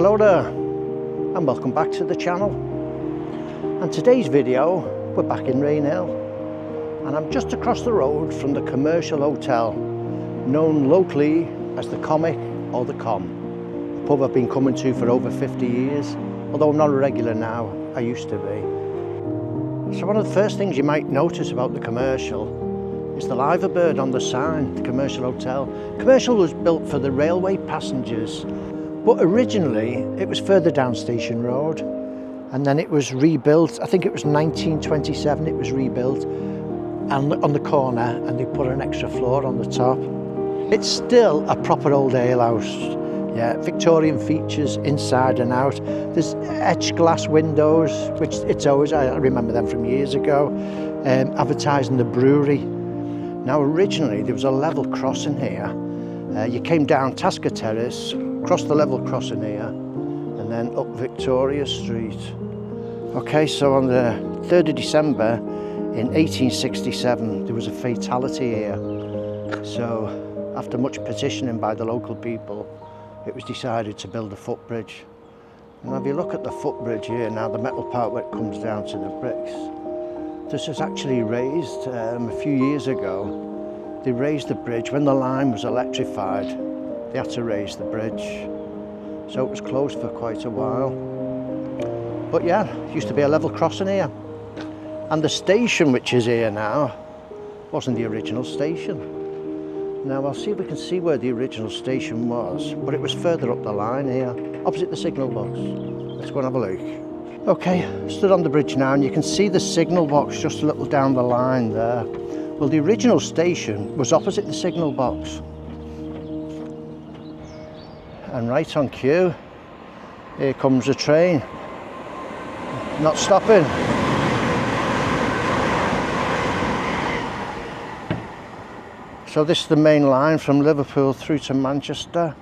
Hello there and welcome back to the channel. And today's video, we're back in Rainhill and I'm just across the road from the commercial hotel known locally as the Comic or the Com, a pub I've been coming to for over 50 years, although I'm not a regular now, I used to be. So one of the first things you might notice about the commercial is the liver bird on the sign, the commercial hotel. Commercial was built for the railway passengers, but originally it was further down Station Road, and then it was rebuilt. I think it was 1927 it was rebuilt, and on the corner, and they put an extra floor on the top. It's still a proper old alehouse. Yeah, Victorian features inside and out. There's etched glass windows, which it's always, I remember them from years ago, advertising the brewery. Now originally there was a level crossing here. You came down Tasker Terrace, crossed the level crossing here, and then up Victoria Street. Okay, so on the 3rd of December in 1867 there was a fatality here. So after much petitioning by the local people, it was decided to build a footbridge. And if you look at the footbridge here now, the metal part where it comes down to the bricks, this was actually raised a few years ago. They raised the bridge when the line was electrified. They had to raise the bridge, so it was closed for quite a while. But yeah, it used to be a level crossing here, and the station which is here now wasn't the original station. Now I'll see if we can see where the original station was, but it was further up the line here, opposite the signal box. Let's go and have a look. Okay, stood on the bridge now, and you can see the signal box just a little down the line there. Well, the original station was opposite the signal box. And right on cue, here comes a train. Not stopping. So this is the main line from Liverpool through to Manchester.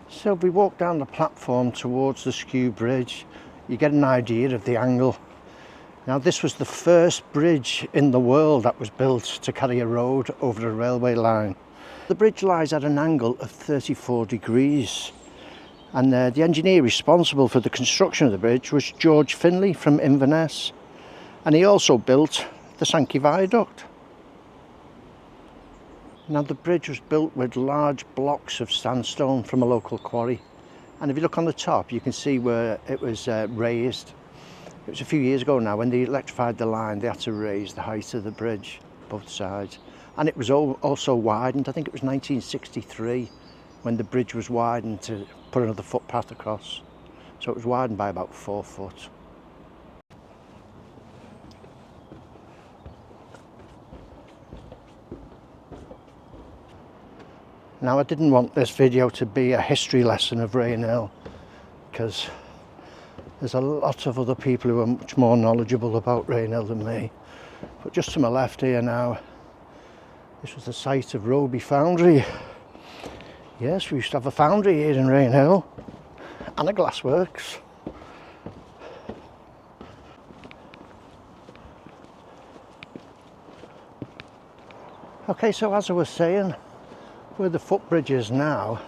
So if we walk down the platform towards the Skew Bridge, you get an idea of the angle. Now this was the first bridge in the world that was built to carry a road over a railway line. The bridge lies at an angle of 34 degrees, and the engineer responsible for the construction of the bridge was George Finlay from Inverness, and he also built the Sankey Viaduct. Now the bridge was built with large blocks of sandstone from a local quarry, and if you look on the top you can see where it was raised. It was a few years ago now, when they electrified the line, they had to raise the height of the bridge, both sides. And it was also widened. I think it was 1963 when the bridge was widened to put another footpath across. So it was widened by about 4 foot. Now I didn't want this video to be a history lesson of Rainhill, because there's a lot of other people who are much more knowledgeable about Rainhill than me. But just to my left here now, this was the site of Roby Foundry. Yes, we used to have a foundry here in Rainhill, and a glassworks. Okay, so as I was saying, where the footbridge is now,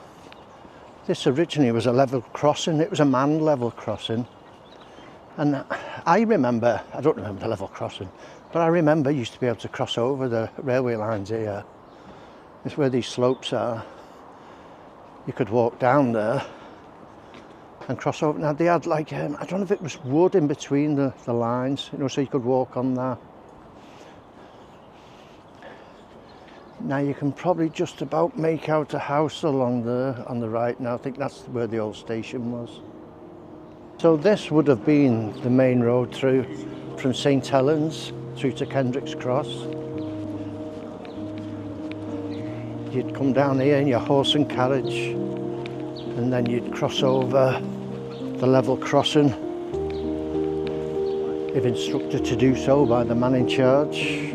this originally was a level crossing. It was a manned level crossing. And I remember, I don't remember the level crossing, but I remember you used to be able to cross over the railway lines here. It's where these slopes are. You could walk down there and cross over. Now they had like, I don't know if it was wood in between the lines, you know, so you could walk on that. Now you can probably just about make out a house along there on the right now. I think that's where the old station was. So this would have been the main road through from St Helens through to Kendrick's Cross. You'd come down here in your horse and carriage, and then you'd cross over the level crossing, if instructed to do so by the man in charge. It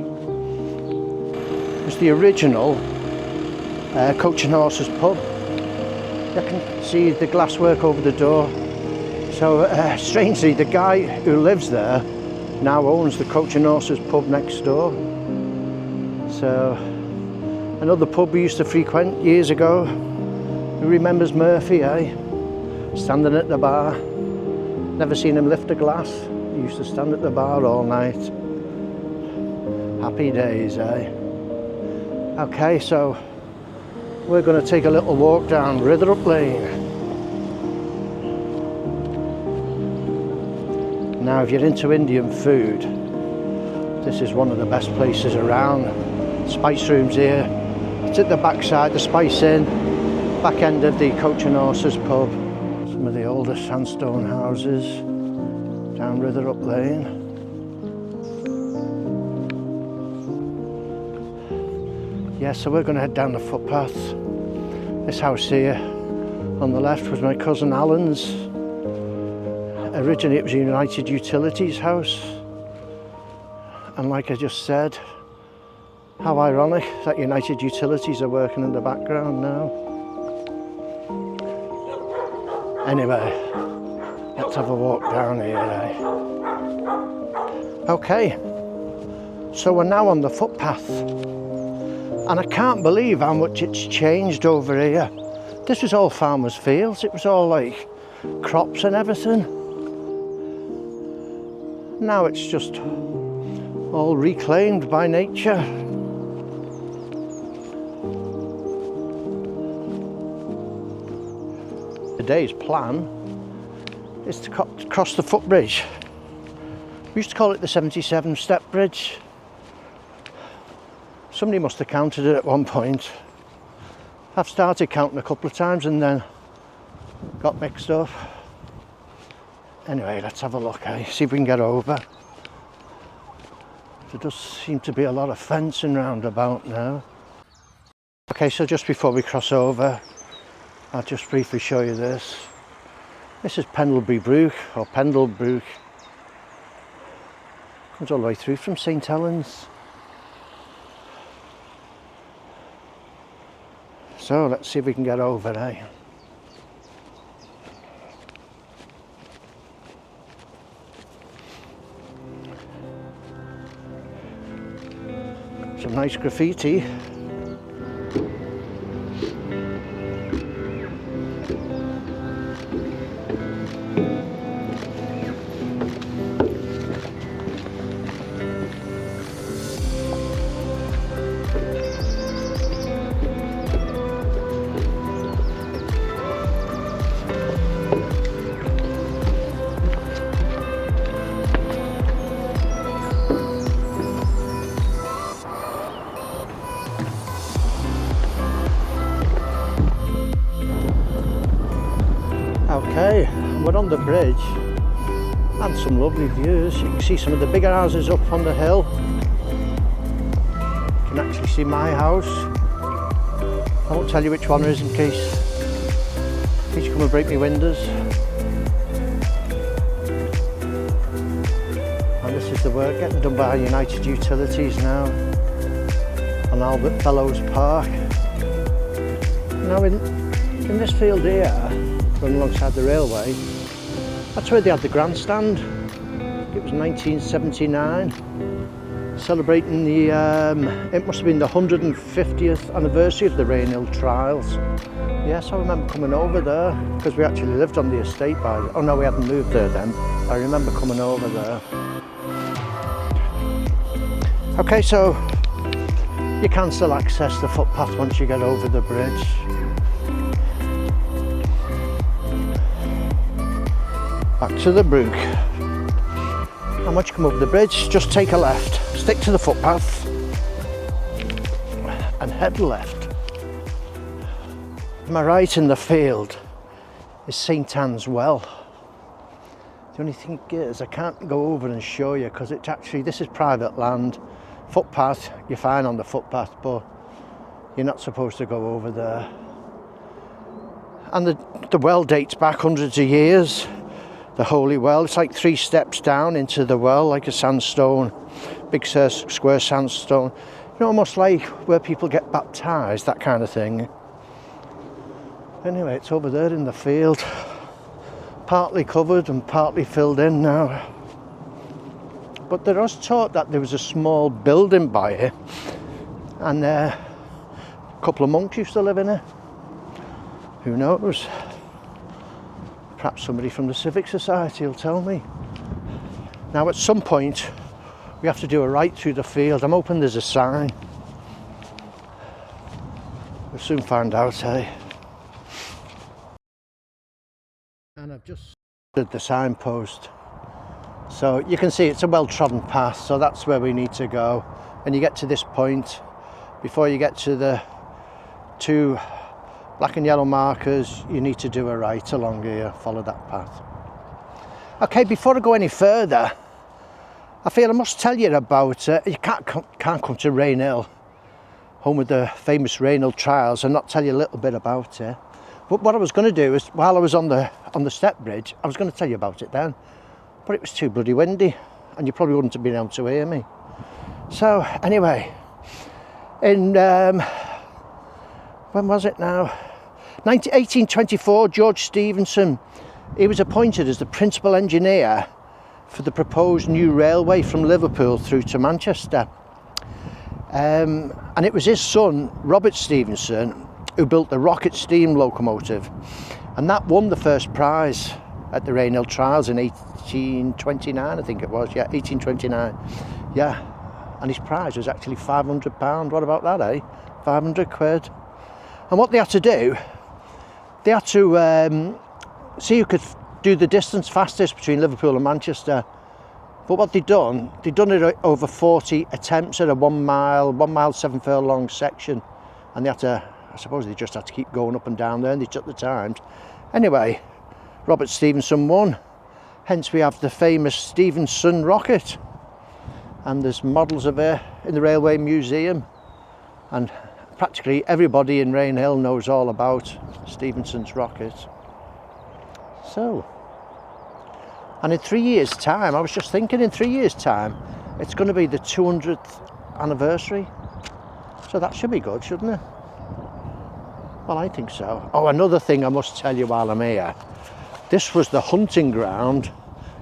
was the original Coach and Horses pub. You can see the glasswork over the door. So strangely, the guy who lives there now owns the Coach and Horses pub next door. So Another pub we used to frequent years ago. Who remembers Murphy, eh? Standing at the bar. Never seen him lift a glass. He used to stand at the bar all night. Happy days, eh? Okay, so we're going to take a little walk down Rainhill Lane. Now, if you're into Indian food, this is one of the best places around. Spice Room's here. It's at the backside, the Spice Inn, back end of the Coach and Horses pub. Some of the older sandstone houses down Rainhill Lane. Yeah, so we're going to head down the footpath. This house here on the left was my cousin Alan's. Originally it was a United Utilities house, and like I just said, how ironic that United Utilities are working in the background now. Anyway, let's have a walk down here, eh? Okay, so we're now on the footpath, and I can't believe how much it's changed over here. This was all farmers' fields, it was all like crops and everything. Now it's just all reclaimed by nature. Today's plan is to cross the footbridge. We used to call it the 77-step bridge. Somebody must have counted it at one point. I've started counting a couple of times and then got mixed up. Anyway, let's have a look, eh? See if we can get over. There does seem to be a lot of fencing round about now. Okay, so just before we cross over, I'll just briefly show you this. This is Pendlebury Brook, or Pendle Brook. Comes all the way through from St Helens. So let's see if we can get over, eh? Some nice graffiti. Okay, we're on the bridge and some lovely views. You can see some of the bigger houses up on the hill. You can actually see my house. I won't tell you which one it is in case you come and break me windows. And this is the work getting done by United Utilities now on Albert Fellows Park. Now in this field here, running alongside the railway, that's where they had the grandstand. It was 1979, celebrating the, it must have been the 150th anniversary of the Rainhill trials. Yes, I remember coming over there, because we actually lived on the estate by, oh no, we hadn't moved there then. I remember coming over there. Okay, so you can still access the footpath once you get over the bridge. Back to the brook. And once you come over the bridge, just take a left. Stick to the footpath and head left. To my right in the field is St Anne's Well. The only thing is I can't go over and show you because it's actually, this is private land. Footpath, you're fine on the footpath, but you're not supposed to go over there. And the well dates back hundreds of years. The holy well, it's like 3 steps down into the well, like a sandstone, big square sandstone. You know, almost like where people get baptised, that kind of thing. Anyway, it's over there in the field, partly covered and partly filled in now. But there was taught that there was a small building by it, and couple of monks used to live in it. Who knows? Perhaps somebody from the Civic Society will tell me. Now at some point we have to do a right through the field. I'm hoping there's a sign. We'll soon find out, eh? And I've just did the signpost. So you can see it's a well-trodden path, so that's where we need to go. And you get to this point, before you get to the 2 black and yellow markers, you need to do a right along here, follow that path. Okay, before I go any further, I feel I must tell you about, you can't come to Rainhill, home of the famous Rainhill trials, and not tell you a little bit about it. But what I was going to do is, while I was on the step bridge, I was going to tell you about it then, but it was too bloody windy, and you probably wouldn't have been able to hear me. So anyway, in when was it now? 1824, George Stephenson, he was appointed as the principal engineer for the proposed new railway from Liverpool through to Manchester. And it was his son, Robert Stephenson, who built the rocket steam locomotive. And that won the first prize at the Rainhill trials in 1829, I think it was, yeah, 1829. Yeah, and his prize was actually £500. What about that, eh? 500 quid. And what they had to do, they had to see who could do the distance fastest between Liverpool and Manchester. But what they'd done it over 40 attempts at a 1 mile 7 furlong section. And they had to, I suppose they just had to keep going up and down there, and they took the times. Anyway, Robert Stephenson won. Hence we have the famous Stephenson rocket. And there's models of it in the Railway Museum. And practically everybody in Rainhill knows all about Stephenson's rocket. So, and in 3 years' time, I was just thinking, in 3 years' time, it's going to be the 200th anniversary. So that should be good, shouldn't it? Well, I think so. Oh, another thing I must tell you while I'm here. This was the hunting ground,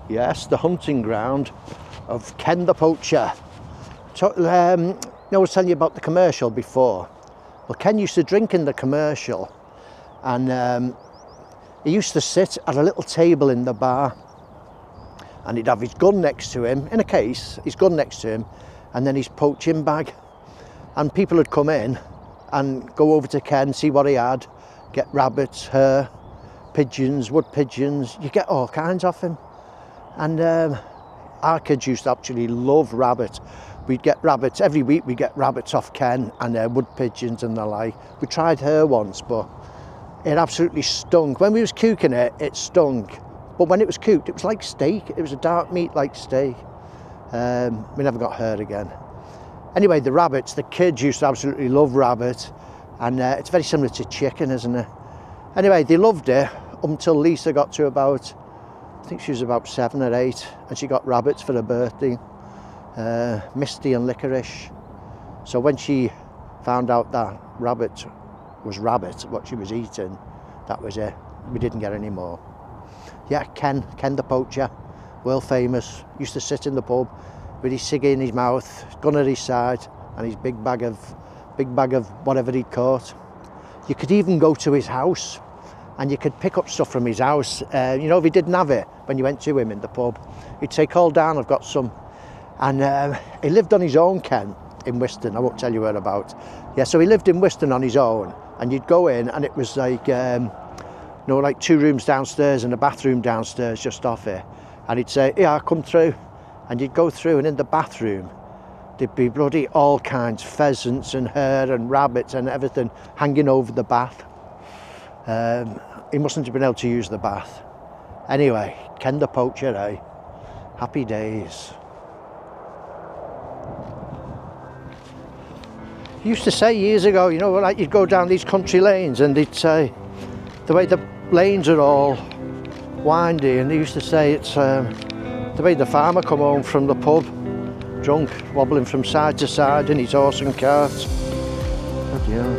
yes, the hunting ground of Ken the Poacher. I was telling you about the commercial before. Well, Ken used to drink in the commercial, and he used to sit at a little table in the bar, and he'd have his gun next to him, in a case, his gun next to him, and then his poaching bag. And people would come in and go over to Ken, see what he had, get rabbits, hare, pigeons, wood pigeons, you get all kinds off him. And our kids used to actually love rabbit. We'd get rabbits, every week we'd get rabbits off Ken, and wood pigeons and the like. We tried hare once, but it absolutely stunk. When we was cooking it, it stunk. But when it was cooked, it was like steak. It was a dark meat like steak. We never got hare again. Anyway, the rabbits, the kids used to absolutely love rabbit, and it's very similar to chicken, isn't it? Anyway, they loved it until Lisa got to about, I think she was about 7 or 8, and she got rabbits for her birthday, Misty and licorice. So when she found out that rabbit was rabbit, what she was eating, that was it. We didn't get any more. Yeah, Ken the Poacher, world famous, used to sit in the pub with his ciggy in his mouth, gun at his side, and his big bag of whatever he'd caught. You could even go to his house, and you could pick up stuff from his house. You know, if he didn't have it when you went to him in the pub, he'd say, "Call down, I've got some." And he lived on his own, Ken, in Wiston. I won't tell you whereabouts. Yeah, so he lived in Wiston on his own, and you'd go in, and it was like, like 2 rooms downstairs and a bathroom downstairs just off it. And he'd say, "Yeah, I'll come through." And you'd go through, and in the bathroom, there'd be bloody all kinds, pheasants and hare and rabbits and everything hanging over the bath. He mustn't have been able to use the bath. Anyway, Ken the Poacher, eh? Happy days. He used to say years ago, you know, like you'd go down these country lanes, and they'd say, the way the lanes are all windy, and he used to say it's the way the farmer come home from the pub, drunk, wobbling from side to side in his horse and cart. Bloody hell.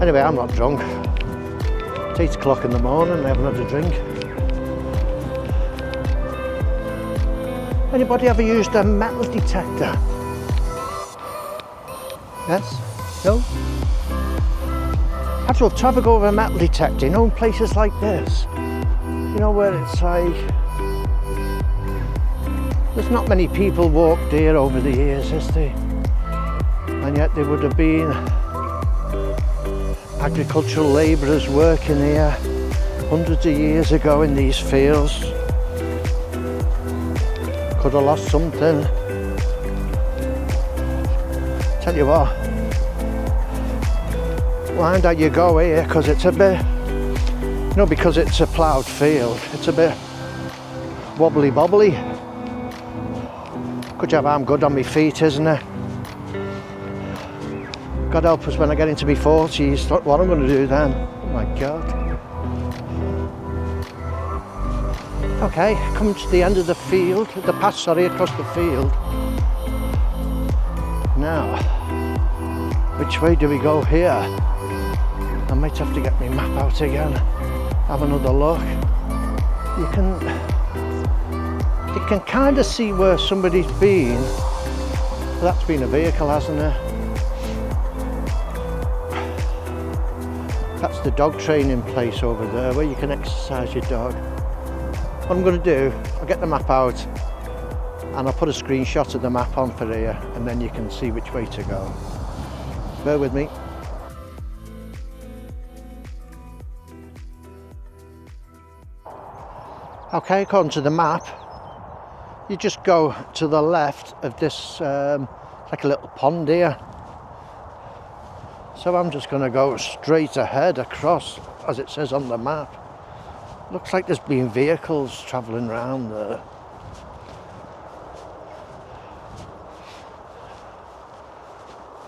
Anyway, I'm not drunk. It's 8 o'clock in the morning, I haven't had a drink. Anybody ever used a metal detector? Yes? No? I'd love to have a go with a metal detector, you know, in places like this. You know, where it's like... There's not many people walked here over the years, is there? And yet there would have been agricultural labourers working here hundreds of years ago in these fields. Could have lost something. Tell you what, mind how you go here, because it's a bit, you know, because it's a ploughed field, it's a bit wobbly bobbly. Good job I'm good on my feet, isn't it? God help us when I get into my 40s, what I'm going to do then. Oh my God. Okay, coming to the end of the field, the path, sorry, across the field. Now, which way do we go here? I might have to get my map out again, have another look. You can kind of see where somebody's been. That's been a vehicle, hasn't it? That's the dog training place over there where you can exercise your dog. What I'm going to do, I'll get the map out and I'll put a screenshot of the map on for here, and then you can see which way to go. Bear with me. Okay, according to the map, you just go to the left of this, like a little pond here. So I'm just going to go straight ahead across, as it says on the map. Looks like there's been vehicles travelling around there.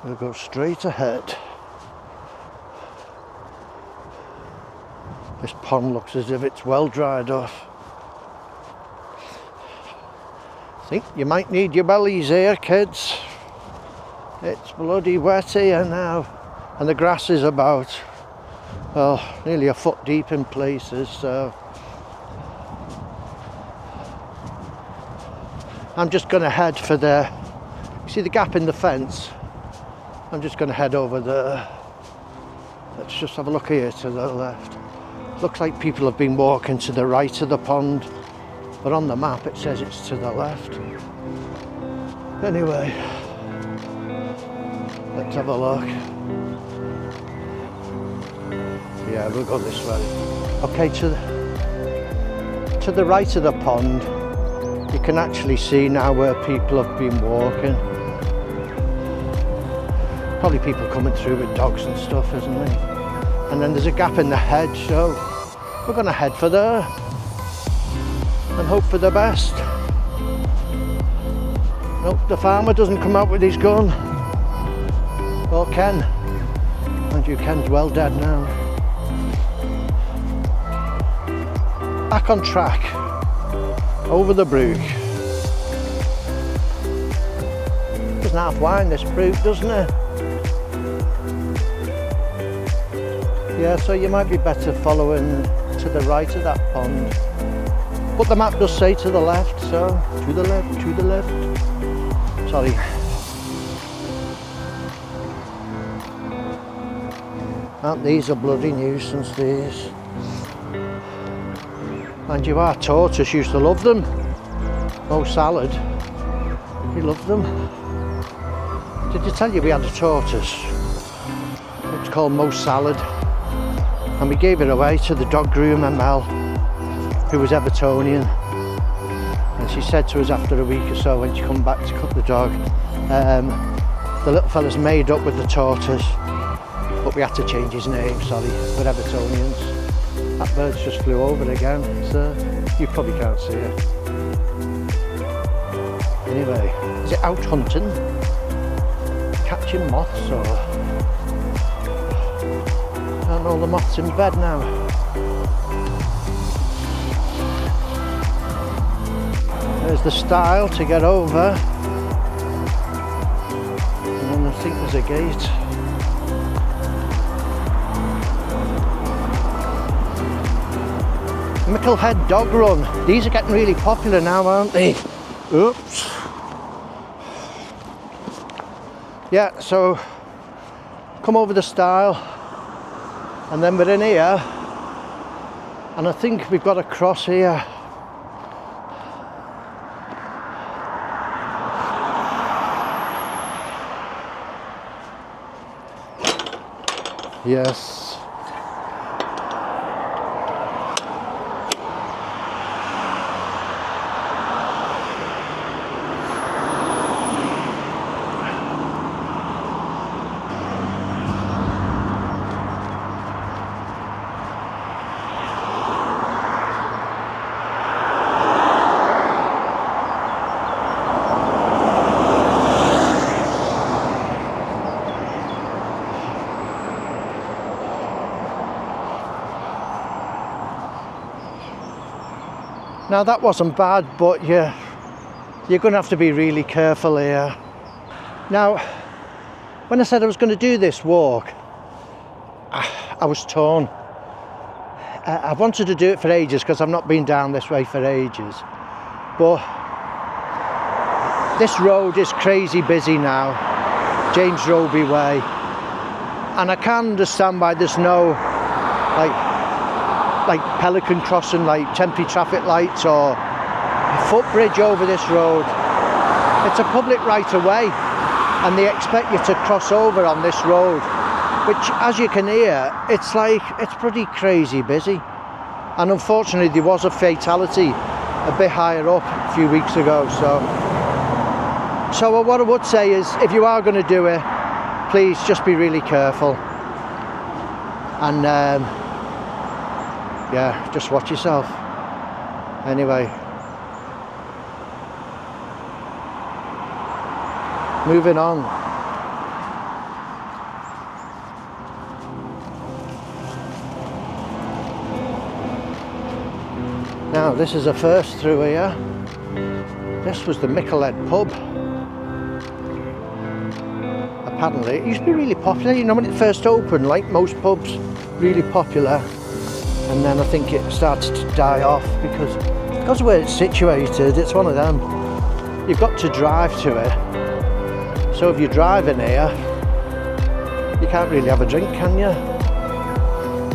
We'll go straight ahead. This pond looks as if it's well dried off. I think you might need your bellies here, kids. It's bloody wet here now. And the grass is about, well, nearly a foot deep in places, so I'm just going to head for the, see the gap in the fence? I'm just going to head over there. Let's just have a look here to the left. Looks like people have been walking to the right of the pond, but on the map it says it's to the left. Anyway, let's have a look. Yeah, we'll go this way. Okay, to the right of the pond, you can actually see now where people have been walking. Probably people coming through with dogs and stuff, isn't there? And then there's a gap in the hedge, so we're going to head for there and hope for the best. Nope, the farmer doesn't come out with his gun. Or Ken. And you, Ken's well dead now. Back on track, over the brook. Doesn't half wind this brook, doesn't it? Yeah, so you might be better following to the right of that pond. But the map does say to the left, so to the left, to the left. Sorry. Aren't these a bloody nuisance, these? And you, our tortoise used to love them. Oh, salad. He loved them. Did you tell you we had a tortoise? It's called Mo Salad. And we gave it away to the dog groomer, Mel, who was Evertonian. And she said to us after a week or so when she come back to cut the dog, the little fella's made up with the tortoise, but we had to change his name, sorry, we're Evertonians. That bird's just flew over again, so you probably can't see it. Anyway, is it out hunting? Catching moths or... Aren't all the moths in bed now? There's the stile to get over. And then I think there's a gate. Micklehead Dog Run. These are getting really popular now, aren't they? Oops. Yeah, so come over the stile, and then we're in here, and I think we've got to cross here. Yes. Now that wasn't bad, but you're going to have to be really careful here. Now, when I said I was going to do this walk, I was torn. I wanted to do it for ages because I've not been down this way for ages. But this road is crazy busy now, James Roby Way. And I can understand why there's no like Pelican crossing, like temporary traffic lights or a footbridge over this road. It's a public right of way and they expect you to cross over on this road, which, as you can hear, it's pretty crazy busy. And unfortunately there was a fatality a bit higher up a few weeks ago. So what I would say is, if you are going to do it, please just be really careful and yeah, just watch yourself. Anyway, moving on. Now this is a first through here. This was the Micklehead pub. Apparently it used to be really popular, you know, when it first opened, like most pubs, really popular. And then I think it started to die off because of where it's situated. It's one of them, you've got to drive to it. So if you're driving here, you can't really have a drink, can you?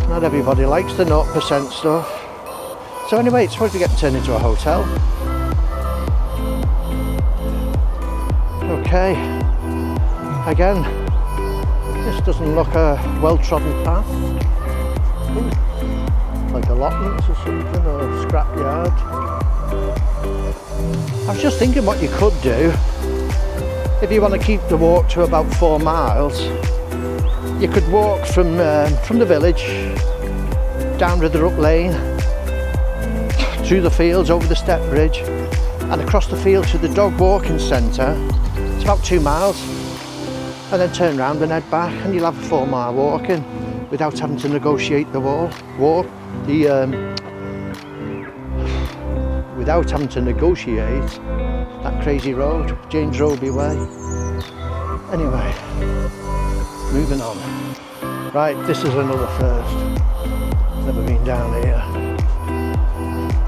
Not everybody likes the 0% stuff. So anyway, it's supposed to get turned into a hotel. Okay, again, this doesn't look a well-trodden path. Ooh. Like allotments or something, or a scrap yard. I was just thinking what you could do, if you want to keep the walk to about 4 miles, you could walk from the village, down Ritherup Lane, through the fields, over the step bridge, and across the field to the dog walking centre. It's about 2 miles, and then turn round and head back, and you'll have a 4 mile walking without having to negotiate the without having to negotiate that crazy road, James Roby Way. Anyway, moving on. Right, this is another first. Never been down here.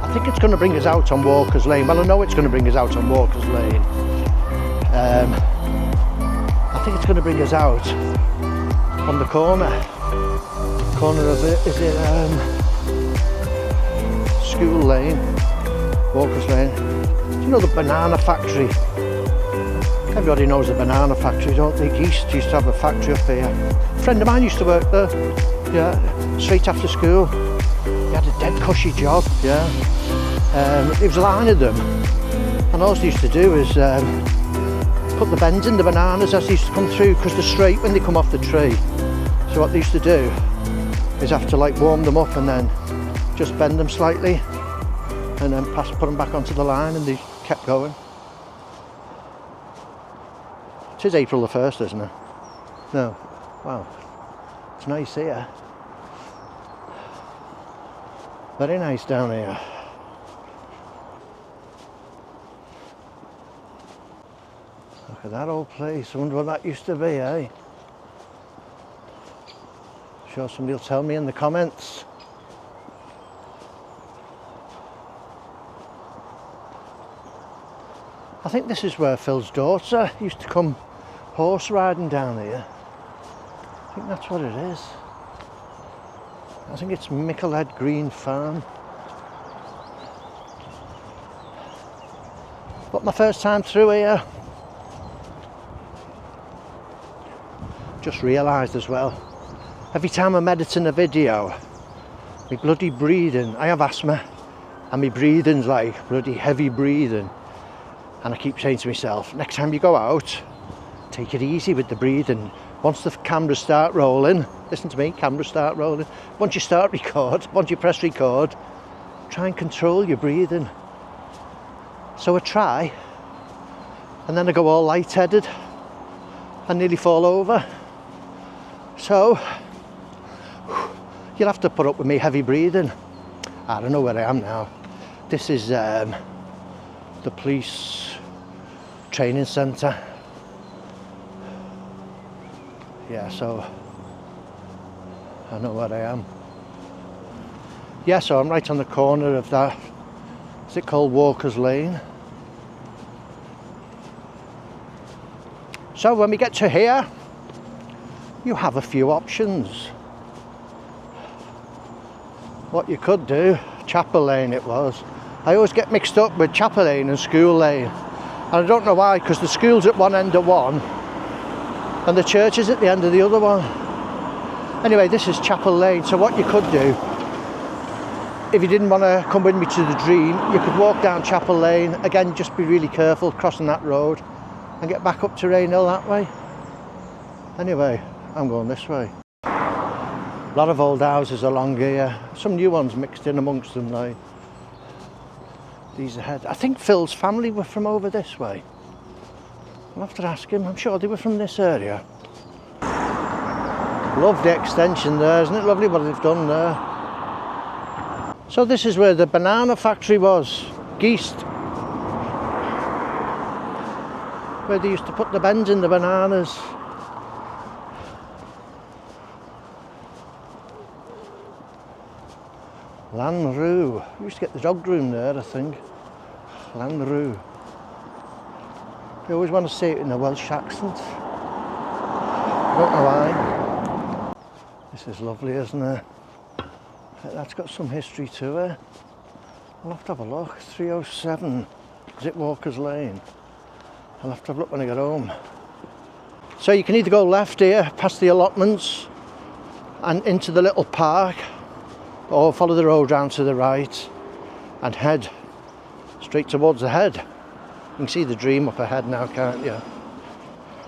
I think it's going to bring us out on Walker's Lane. Well, I know it's going to bring us out on Walker's Lane. I think it's going to bring us out on the corner of it. Is it School Lane, Walker's Lane? Do you know the banana factory? Everybody knows the banana factory, don't they? East used to have a factory up here. A friend of mine used to work there, yeah, straight after school. He had a dead cushy job, yeah. There was a line of them, and all they used to do is put the bends in the bananas as they used to come through, because they're straight when they come off the tree. So what they used to do is have to like warm them up and then just bend them slightly and then put them back onto the line, and they kept going. It is April the 1st, isn't it? No. Wow. It's nice here. Very nice down here. Look at that old place. I wonder what that used to be, eh? Sure somebody will tell me in the comments. I think this is where Phil's daughter used to come horse riding down here. think that's what it is. I think it's Rainhill Green Farm. But my first time through here. Just realised as well, every time I'm editing a video, my bloody breathing, I have asthma, and my breathing's like bloody heavy breathing. And I keep saying to myself, next time you go out, take it easy with the breathing. Once the cameras start rolling, listen to me, cameras start rolling. Once you start record, once you press record, try and control your breathing. So I try, and then I go all lightheaded and nearly fall over. So you'll have to put up with me heavy breathing. I don't know where I am now. This is the police training centre. Yeah, so I know where I am. Yeah, so I'm right on the corner of that, is it called Walker's Lane? So when we get to here, you have a few options. What you could do, Chapel Lane it was. I always get mixed up with Chapel Lane and School Lane. And I don't know why, because the school's at one end of one, and the church is at the end of the other one. Anyway, this is Chapel Lane, so what you could do, if you didn't want to come with me to the Dream, you could walk down Chapel Lane. Again, just be really careful crossing that road and get back up to Rainhill that way. Anyway, I'm going this way. A lot of old houses along here, some new ones mixed in amongst them like these ahead. I think Phil's family were from over this way. I'll have to ask him, I'm sure they were from this area. Love the extension there, isn't it lovely what they've done there? So this is where the banana factory was, Geest. Where they used to put the bends in the bananas. Lanroo. We used to get the dog groom there, I think. Lanroo. You always want to say it in a Welsh accent. I don't know why. This is lovely, isn't it? That's got some history to it. I'll have to have a look. 307. Is it Walker's Lane? I'll have to have a look when I get home. So you can either go left here, past the allotments, and into the little park, or follow the road round to the right and head straight towards the head. You can see the Dream up ahead now, can't you?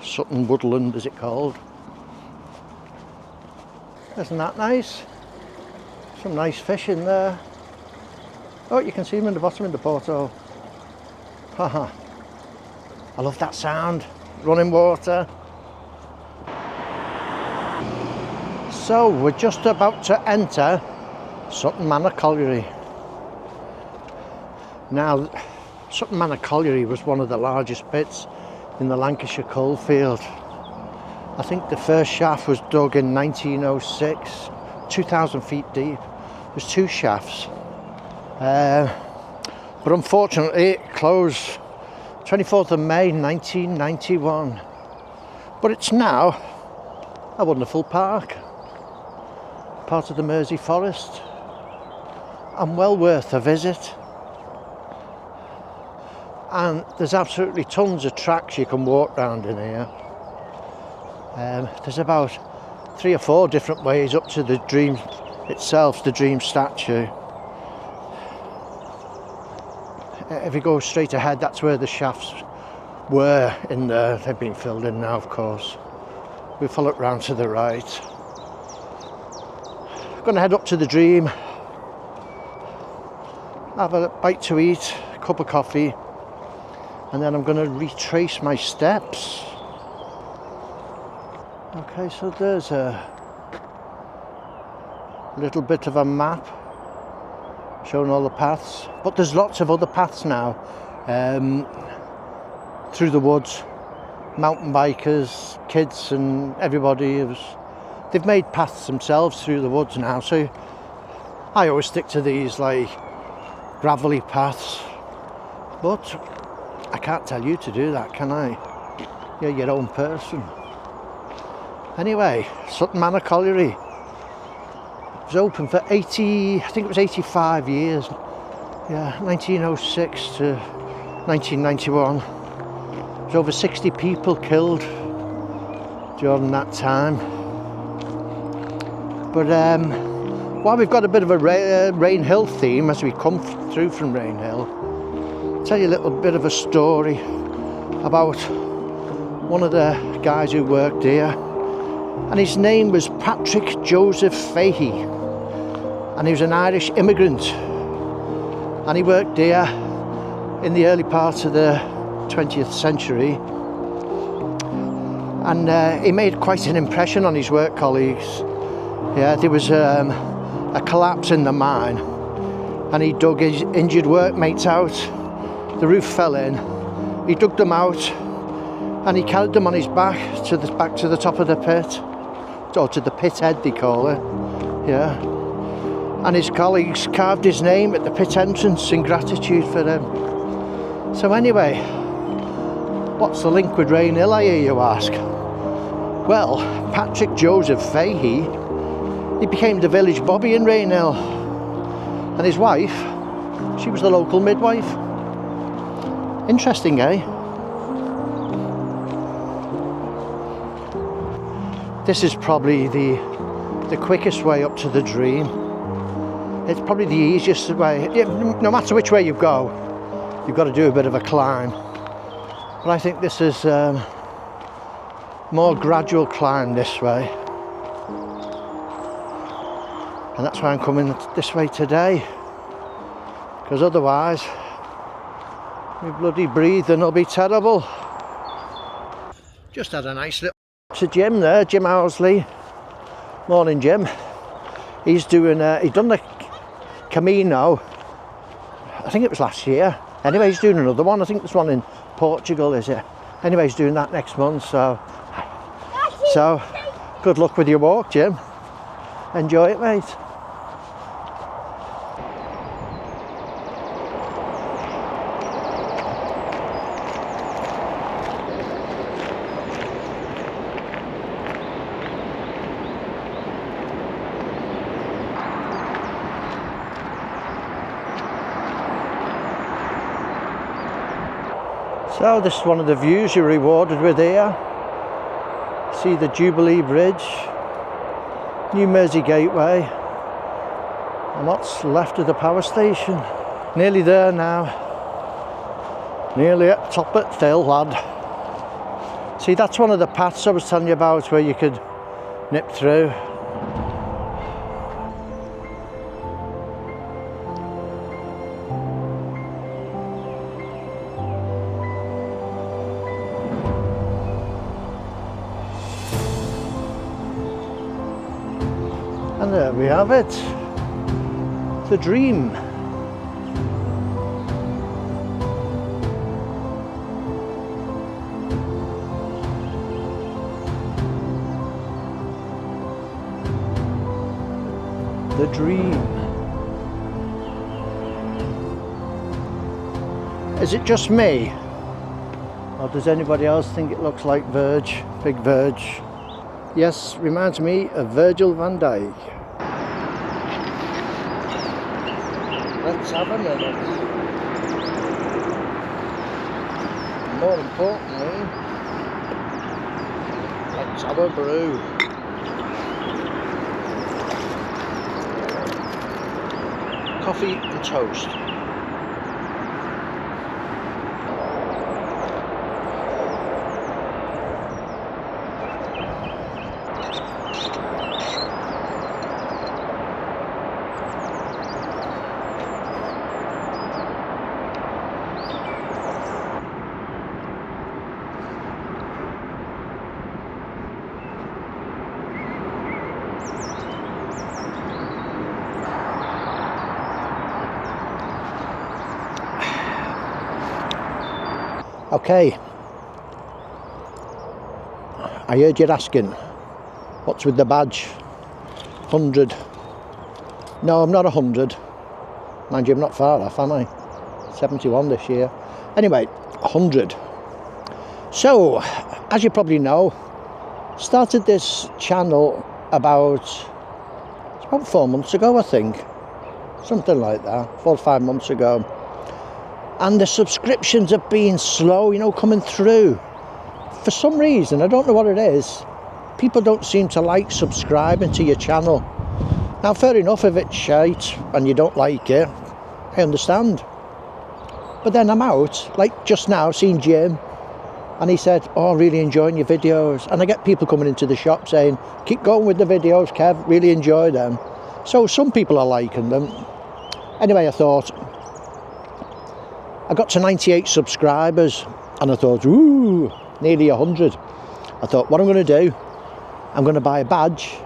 Sutton Woodland, is it called? Isn't that nice? Some nice fish in there. Oh, you can see them in the bottom in the porthole. Haha. I love that sound. Running water. So we're just about to enter Sutton Manor Colliery. Now, Sutton Manor Colliery was one of the largest pits in the Lancashire coalfield. I think the first shaft was dug in 1906, 2,000 feet deep. There's two shafts. But unfortunately it closed 24th of May 1991. But it's now a wonderful park, part of the Mersey Forest, and well worth a visit. And there's absolutely tons of tracks you can walk around in here. There's about 3 or 4 different ways up to the Dream itself, the Dream statue. If you go straight ahead, that's where the shafts were in there. They've been filled in now, of course. We'll follow it round to the right. I'm going to head up to the Dream, have a bite to eat, a cup of coffee, and then I'm going to retrace my steps. Okay, so there's a little bit of a map showing all the paths, but there's lots of other paths now through the woods. Mountain bikers, kids and everybody, they've made paths themselves through the woods now, so I always stick to these like gravelly paths, but I can't tell you to do that, can I? You're your own person. Anyway, Sutton Manor Colliery was open for 80, I think it was 85 years. Yeah, 1906 to 1991. There's over 60 people killed during that time. But while we've got a bit of a Rainhill theme as we come through from Rainhill, I'll tell you a little bit of a story about one of the guys who worked here, and his name was Patrick Joseph Fahey, and he was an Irish immigrant, and he worked here in the early part of the 20th century, and he made quite an impression on his work colleagues. Yeah, there was a collapse in the mine, and he dug his injured workmates out. The roof fell in. He dug them out, and he carried them on his back to the top of the pit, or to the pit head they call it. Yeah, and his colleagues carved his name at the pit entrance in gratitude for him. So anyway, what's the link with Rainhill, I hear you ask? Well, Patrick Joseph Fahey, he became the village bobby in Rainhill, and his wife, she was the local midwife. Interesting, eh? This is probably the quickest way up to the dream. It's probably the easiest way. No matter which way you go, you've got to do a bit of a climb. But I think this is more gradual climb this way. And that's why I'm coming this way today. Because otherwise, my bloody breathing will be terrible. Just had a nice little to Jim there, Jim Owsley. Morning, Jim. He's doing, he'd done the Camino, I think it was last year. Anyway, he's doing another one. I think there's one in Portugal, is it? Anyway, he's doing that next month, so good luck with your walk, Jim. Enjoy it, mate. So this is one of the views you're rewarded with here. See the Jubilee Bridge, New Mersey Gateway, and what's left of the power station. Nearly there now. Nearly at top at Thill, lad. See, that's one of the paths I was telling you about where you could nip through. And there we have it, the dream. The dream. Is it just me? Or does anybody else think it looks like Verge, Big Verge? Yes, reminds me of Virgil van Dijk. Let's have a minute. More importantly, let's have a brew. Coffee and toast. Okay, I heard you asking, what's with the badge? 100. No, I'm not 100. Mind you, I'm not far off, am I? 71 this year. Anyway, 100. So, as you probably know, Started this channel about 4 months ago, I think. Something like that, 4 or 5 months ago. And the subscriptions have been slow, you know, coming through. For some reason, I don't know what it is, people don't seem to like subscribing to your channel. Now, fair enough, if it's shite and you don't like it, I understand. But then I'm out, like just now, seeing Jim, and he said, oh, really enjoying your videos. And I get people coming into the shop saying, keep going with the videos, Kev, really enjoy them. So some people are liking them. Anyway, I thought, I got to 98 subscribers, and I thought, ooh, nearly 100. I thought, what I'm going to do, I'm going to buy a badge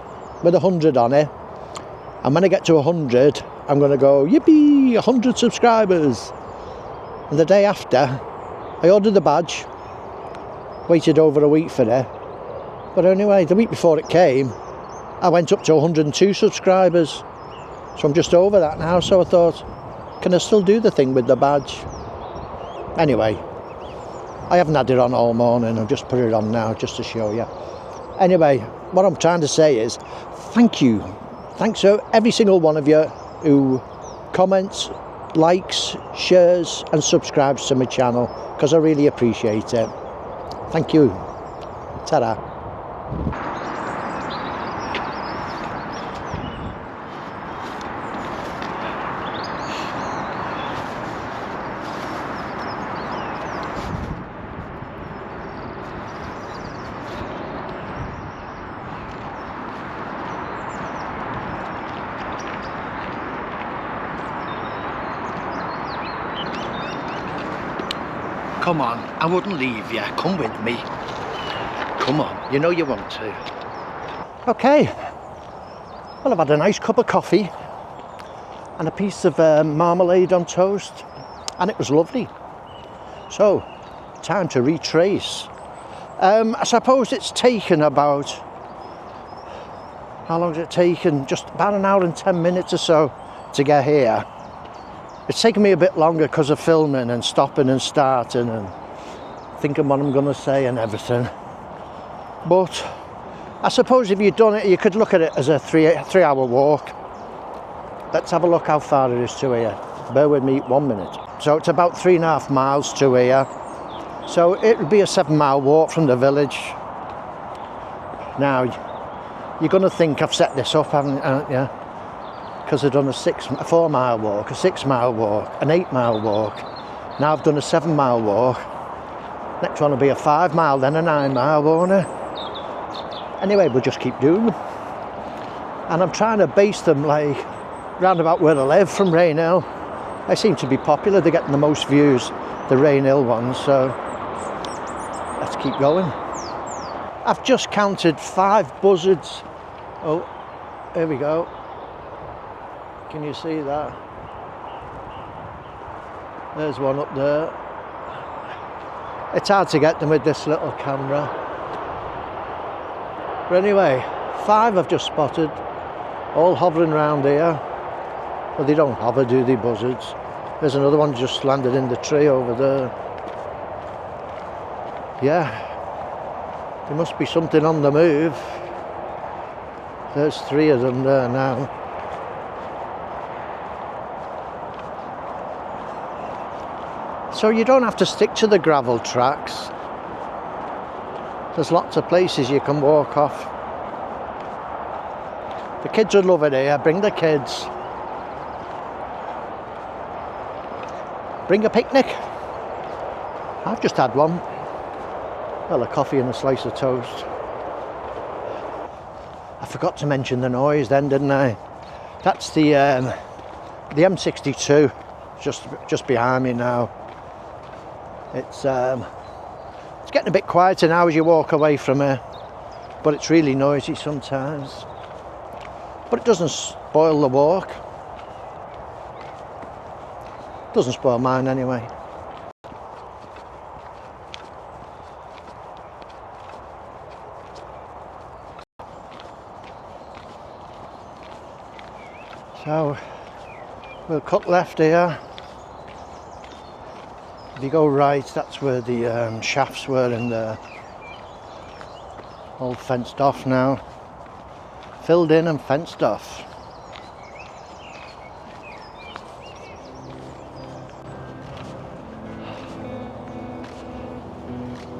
with 100 on it, and when I get to 100, I'm going to go, yippee, 100 subscribers. And the day after, I ordered the badge, waited over a week for it, but anyway, the week before it came, I went up to 102 subscribers, so I'm just over that now. So I thought, can I still do the thing with the badge? Anyway, I haven't had it on all morning, I've just put it on now just to show you. Anyway, what I'm trying to say is, thank you. Thanks to every single one of you who comments, likes, shares and subscribes to my channel, because I really appreciate it. Thank you. Ta-da. Come on, I wouldn't leave you. Come with me. Come on, you know you want to. Okay, well, I've had a nice cup of coffee and a piece of marmalade on toast, and it was lovely. So, time to retrace. I suppose it's taken about, how long has it taken? Just about an hour and 10 minutes or so to get here. It's taken me a bit longer because of filming and stopping and starting and thinking what I'm going to say and everything. But I suppose if you'd done it, you could look at it as a three-hour walk. Let's have a look how far it is to here. Bear with me 1 minute. So it's about 3.5 miles to here. So it would be a 7-mile walk from the village. Now, you're going to think I've set this up, haven't you? Because I've done a 4-mile walk, a 6-mile walk, an 8-mile walk. Now I've done a 7-mile walk. Next one will be a 5-mile, then a 9-mile, won't it? Anyway, we'll just keep doing them. And I'm trying to base them like round about where I live from Rainhill. They seem to be popular, they're getting the most views, the Rainhill ones, so let's keep going. I've just counted 5 buzzards. Oh, here we go. Can you see that? There's one up there. It's hard to get them with this little camera. But anyway, 5 I've just spotted, all hovering around here. Well, they don't hover, do they, buzzards? There's another one just landed in the tree over there. Yeah, there must be something on the move. There's 3 of them there now. So you don't have to stick to the gravel tracks. There's lots of places you can walk off. The kids would love it here. Bring the kids. Bring a picnic. I've just had one. Well, a coffee and a slice of toast. I forgot to mention the noise then, didn't I? That's the M62, just behind me now. It's getting a bit quieter now as you walk away from it, but it's really noisy sometimes. But it doesn't spoil the walk. Doesn't spoil mine anyway. So we'll cut left here. If you go right, that's where the shafts were in there. All fenced off now. Filled in and fenced off.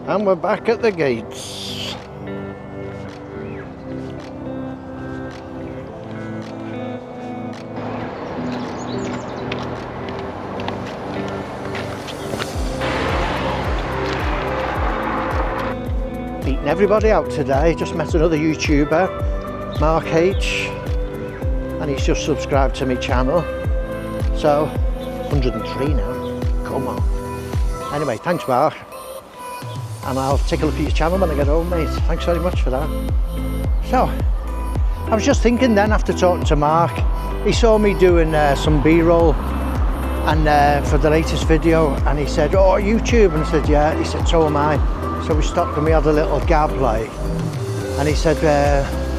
And we're back at the gates. Beating everybody out today. Just met another YouTuber, Mark H, and he's just subscribed to my channel. So 103 now. Come on. Anyway, thanks Mark. And I'll take a look at your channel when I get home, mate. Thanks very much for that. So, I was just thinking then, after talking to Mark, he saw me doing some B-roll and for the latest video, and he said, "Oh, YouTube," and I said, "Yeah." He said, "So am I." So we stopped and we had a little gab, like, and he said,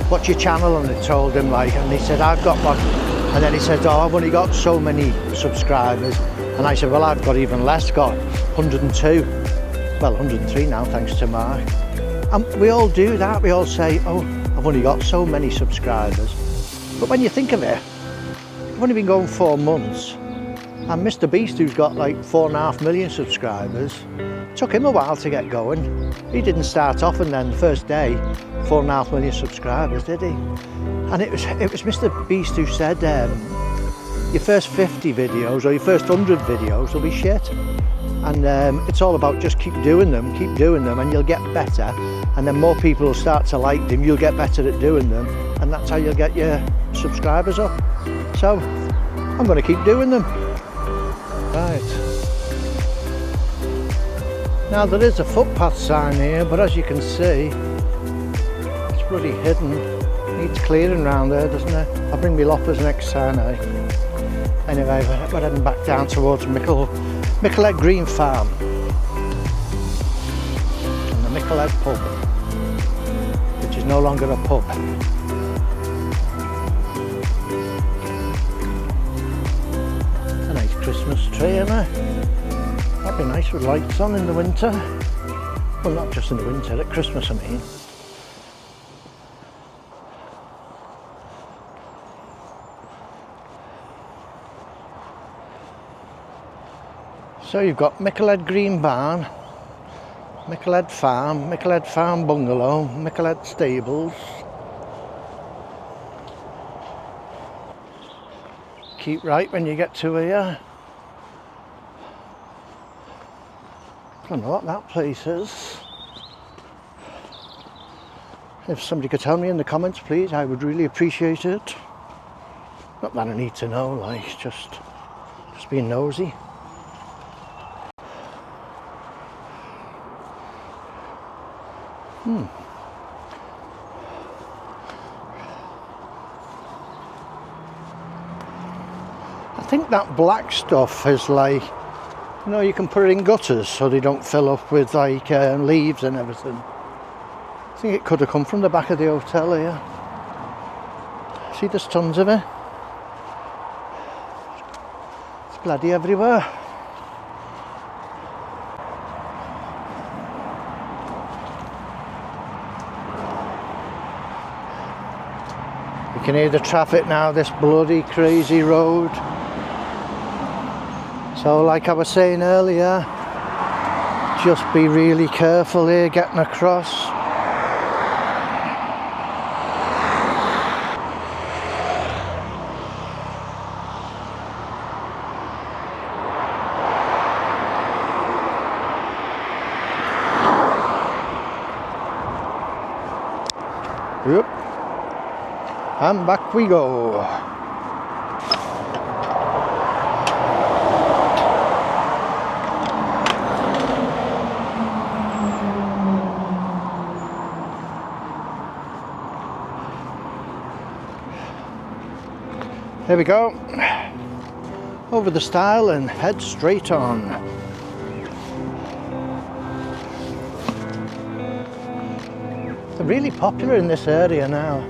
"What's your channel?" And I told him, like, and he said, "I've got one." And then he said, "Oh, I've only got so many subscribers." And I said, "Well, I've got even less, got 102. Well, 103 now, thanks to Mark." And we all do that. We all say, "Oh, I've only got so many subscribers." But when you think of it, I've only been going 4 months. And Mr. Beast, who's got like 4.5 million subscribers, took him a while to get going. He didn't start off and then the first day, 4.5 million subscribers, did he? And it was Mr. Beast who said, your first 50 videos or your first 100 videos will be shit. And it's all about just keep doing them, and you'll get better. And then more people will start to like them, you'll get better at doing them, and that's how you'll get your subscribers up. So, I'm going to keep doing them. Right. Now there is a footpath sign here, but as you can see, it's bloody hidden. Needs clearing around there, doesn't it? I'll bring me loppers next time, eh? Anyway, we're heading back down towards Rainhill Green Farm and the Rainhill pub, which is no longer a pub. It's a nice Christmas tree, isn't it? That'd be nice with lights on in the winter. Well, not just in the winter, at Christmas I mean. So you've got Rainhill Green Barn, Rainhill Farm Bungalow, Rainhill Stables. Keep right when you get to here. I don't know what that place is. If somebody could tell me in the comments, please, I would really appreciate it. Not that I need to know, like, just being nosy. I think that black stuff is like, you know, you can put it in gutters so they don't fill up with like leaves and everything. I think it could have come from the back of the hotel here. See, there's tons of it. It's bloody everywhere. You can hear the traffic now, this bloody crazy road. So like I was saying earlier, just be really careful here getting across. Yep. And back we go. There we go. Over the stile and head straight on. They're really popular in this area now.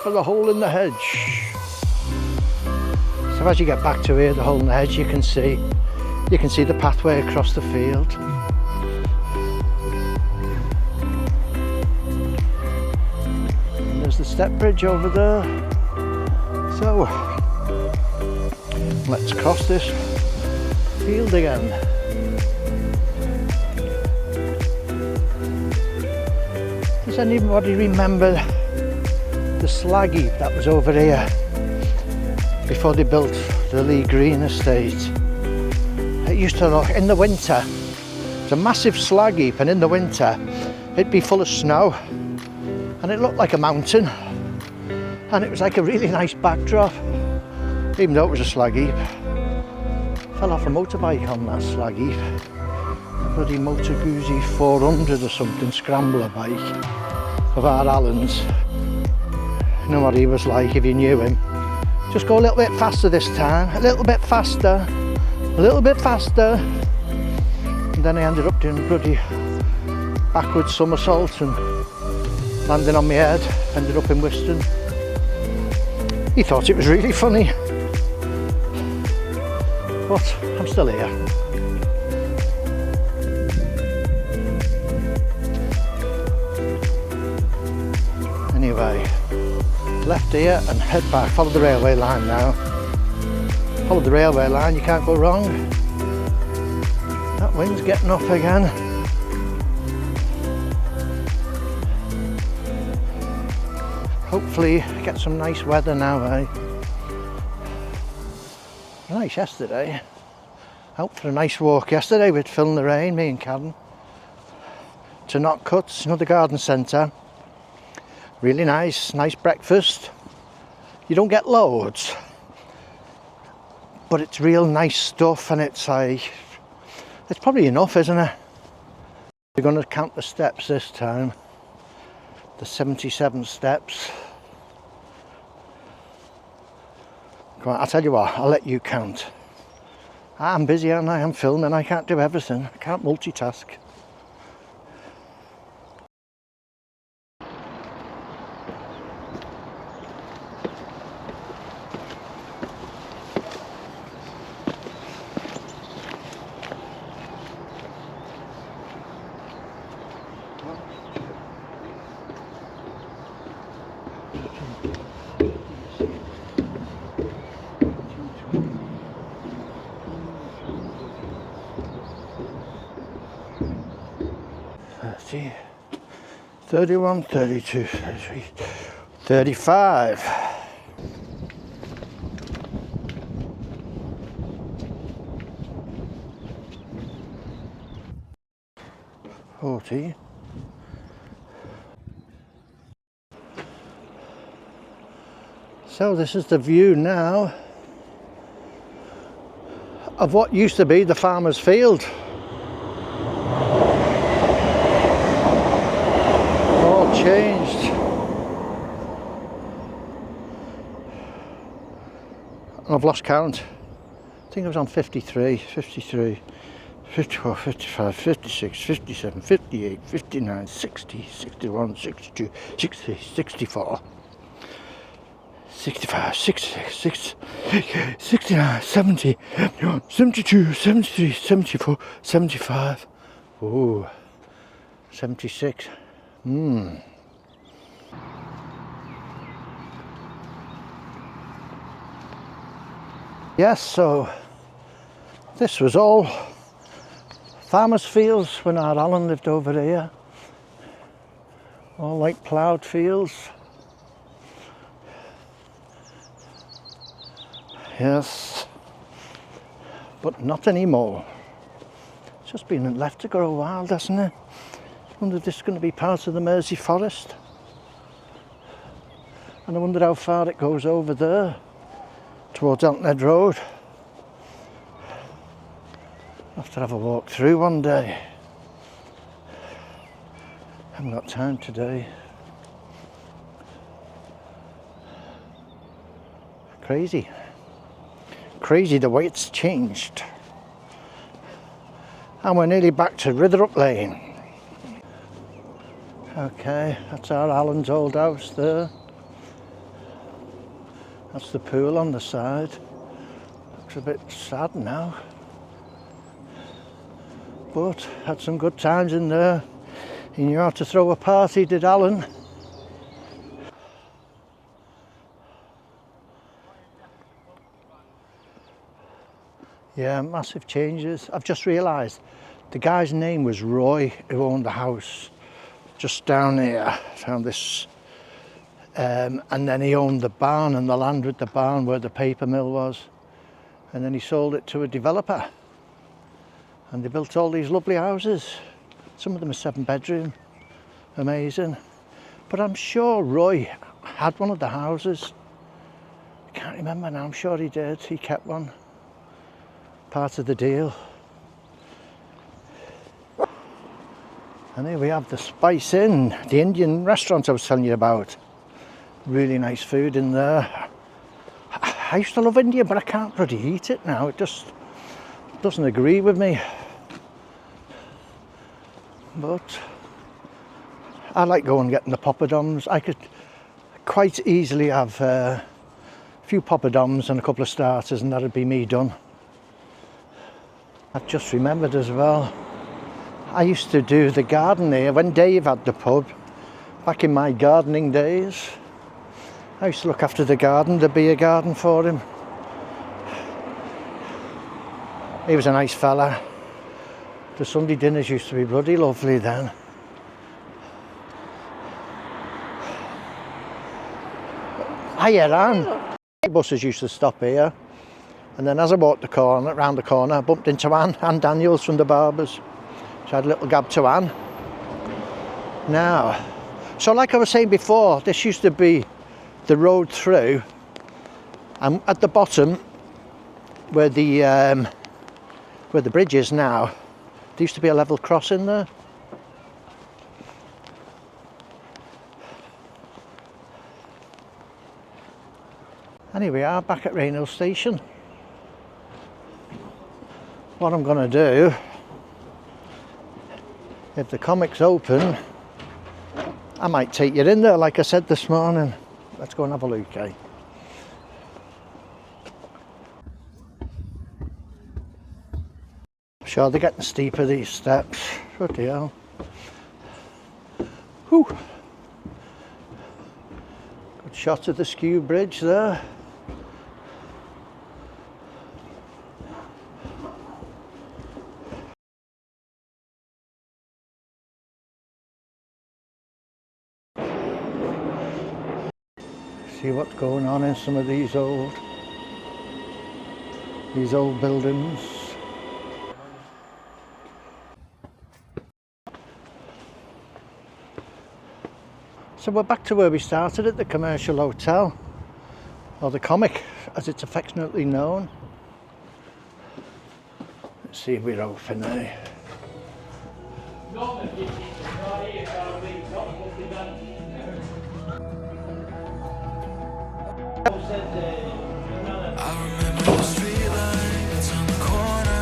for the hole in the hedge. So as you get back to here, the hole in the hedge, you can see the pathway across the field. And there's the step bridge over there. So let's cross this field again. Does anybody remember the slag heap that was over here before they built the Lea Green estate? It used to look, in the winter, it's a massive slag heap, and in the winter it'd be full of snow and it looked like a mountain, and it was like a really nice backdrop, even though it was a slag heap. Fell off a motorbike on that slag heap, a bloody Motor Guzzi 400 or something, scrambler bike of our Alan's. You know what he was like if you knew him. Just go a little bit faster this time, a little bit faster, a little bit faster. And then I ended up doing a bloody backwards somersault and landing on my head, ended up in Whiston. He thought it was really funny, but I'm still here. Anyway, left here and head back, follow the railway line now. Follow the railway line, you can't go wrong. That wind's getting up again. Hopefully get some nice weather now, eh? Nice yesterday. Out for a nice walk yesterday with Phil in the rain, me and Karen. To Knock Cuts, another garden centre. Really nice breakfast. You don't get loads, but it's real nice stuff, and it's like, it's probably enough, isn't it? We're going to count the steps this time. The 77 steps. Come on, I'll tell you what, I'll let you count. I'm busy, aren't I? I'm filming, I can't do everything. I can't multitask. See, 31, 32, 33, 35. 40. So this is the view now of what used to be the farmer's field. All changed. And I've lost count. I think I was on 53, 54, 55, 56, 57, 58, 59, 60, 61, 62, 60, 64, 65, 66, 69, 70, 72, 73, 74, 75, ooh, 76, Yes, so this was all farmers' fields when our Alan lived over here. All like ploughed fields. Yes, but not anymore. It's just been left to grow wild, hasn't it? I wonder if this is going to be part of the Mersey Forest. And I wonder how far it goes over there, towards Elmhead Road. I'll have to have a walk through one day. Haven't got time today. Crazy. Crazy the way it's changed. And we're nearly back to Ritherup Lane. Okay, that's our Alan's old house there. That's the pool on the side. Looks a bit sad now. But had some good times in there. He knew how to throw a party, did Alan. Yeah, massive changes. I've just realised the guy's name was Roy, who owned the house just down here, found this, and then he owned the barn and the land with the barn where the paper mill was, and then he sold it to a developer, and they built all these lovely houses. Some of them are 7-bedroom, amazing. But I'm sure Roy had one of the houses. I can't remember now. I'm sure he did. He kept one. Part of the deal. And here we have the Spice Inn, the Indian restaurant I was telling you about. Really nice food in there. I used to love India, but I can't bloody eat it now. It just doesn't agree with me. But I like going and getting the poppadoms. I could quite easily have a few poppadoms and a couple of starters, and that'd be me done. I've just remembered as well, I used to do the garden here when Dave had the pub. Back in my gardening days, I used to look after the garden, the beer garden for him. He was a nice fella. The Sunday dinners used to be bloody lovely then. Hiya, Anne. Buses used to stop here. And then as I walked round the corner, I bumped into Anne Daniels from the Barbers. So I had a little gab to Anne. Now, so like I was saying before, this used to be the road through. And at the bottom, where the bridge is now, there used to be a level crossing there. And here we are, back at Rainhill Station. What I'm going to do, if the comic's open, I might take you in there like I said this morning. Let's go and have a look, eh? Sure, they're getting steeper, these steps. Bloody hell. Whew. Good shot of the Skew Bridge there. See what's going on in some of these old buildings. So we're back to where we started at the Commercial Hotel, or the Comic as it's affectionately known. Let's see if we're open there. I remember the street lights on the corner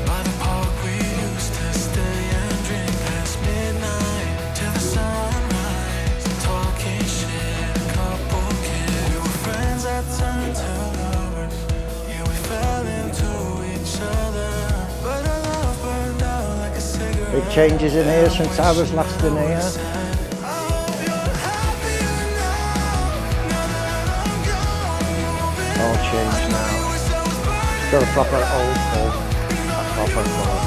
by the park. We used to stay and drink past midnight till the sunrise, talking shit, a couple kids. We were friends that turned to lovers. Yeah, we fell into each other, but our love burned out like a cigarette. Big changes in here since I was last in here. All changed now. Got a proper old pub, a proper pub.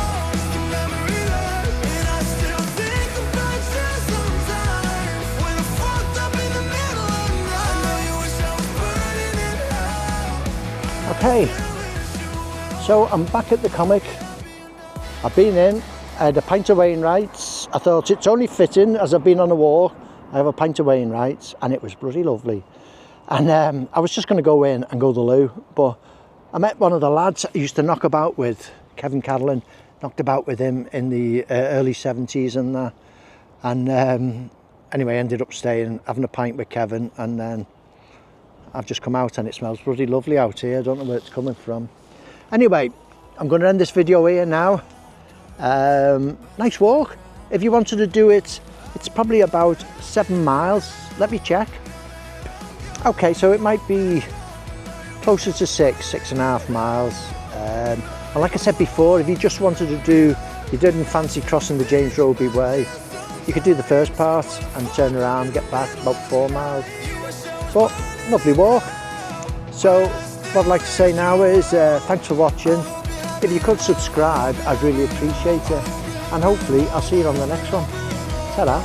Okay, so I'm back at the Comic. I've been in, I had a pint of Wainwrights. I thought it's only fitting, as I've been on a walk, I have a pint of Wainwrights, and it was bloody lovely. And I was just going to go in and go to the loo, but I met one of the lads I used to knock about with, Kevin Cadlin, knocked about with him in the early 70s and that. And anyway, I ended up staying, having a pint with Kevin, and then I've just come out and it smells bloody lovely out here. I don't know where it's coming from. Anyway, I'm going to end this video here now. Nice walk. If you wanted to do it, it's probably about 7 miles. Let me check. Okay, so it might be closer to 6.5 miles. And like I said before, if you just wanted to do, you didn't fancy crossing the James Roby Way, you could do the first part and turn around and get back about 4 miles. But lovely walk. So what I'd like to say now is thanks for watching. If you could subscribe, I'd really appreciate it. And hopefully I'll see you on the next one. Ta-da.